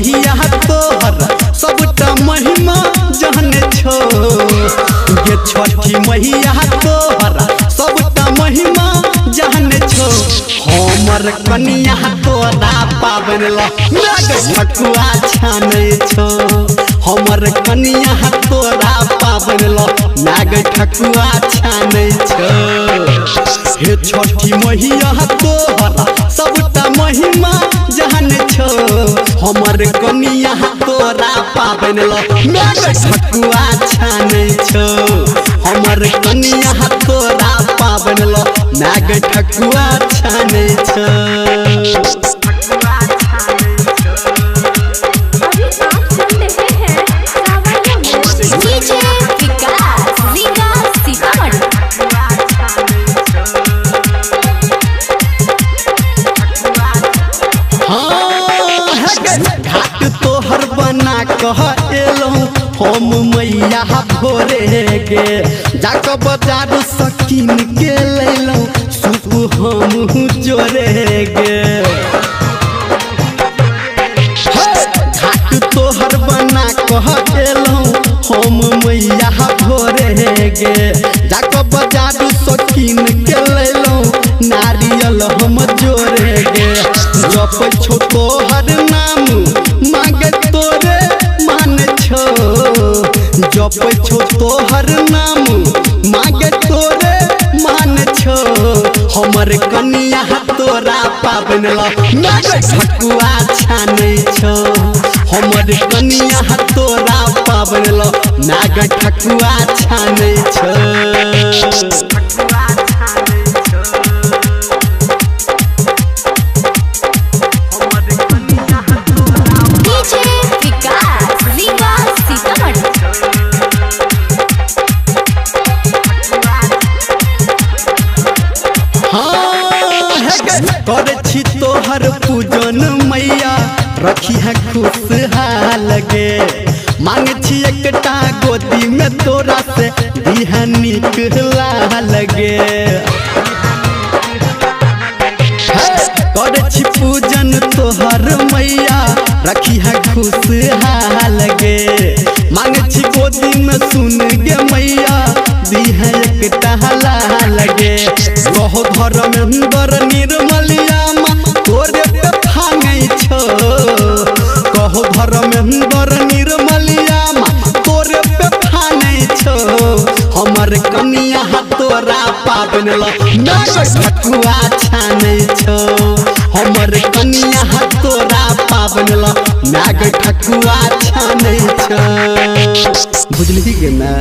मैया तोहर सबटा महिमा जाने छो गे छठी मैया तोहर सबटा महिमा जाने छो हमर कनिया तोरा पाबन ठकुआ छाने छो हमर कनिया तोरा पाबन नाग ठकुआ छाने छो हे छठी मैया तोहर सबटा महिमा जाने छो हमर कनिया तोरा पाबन नाग ठकुआ छाने छो हमर कनिया तोरा पाबन नाग ठकुआ छाने छो। घाट तोहर बना कह एलौं हम मैया भोरे गे जाके बाजार सकीन के लैलौं सुप हम जोरे गे घाट तोहर बना कह एलौं हम मैया भोरे गे जाके बाजार सकीन के लैलौं नारियल हम जोरे गे जप छो तोहर नाम मांगे तोरे मान छो जप छो तोहर नाम मांगे तोरे मान छो हमर कनिया तोरा पाबन नाग ठकुआ छाने छो हमर कनिया तोरा पाबन नाग ठकुआ छाने छो। करे छी तोहर पूजन मैया रखी है खुशहाल गे मांगे छी एकटा गोदी में तोरा से दिहा निक लाल गे करे छी पूजन तोहर मैया रखी है खुशहाल गे मांगे छी गोदी में सुन गे मैया दिहा एकटा लाल गे कहो धर्मेंद्र निर्मलिया तोरे पे फांगै छो कहो धर्मेंद्र निर्मलिया तोरे पे फांगै छो हमर कनिया तोरा पाबन नाग ठकुआ छाने छो हमर कनिया तोरा पाबन नाग ठकुआ छाने छो बुझली गे ना।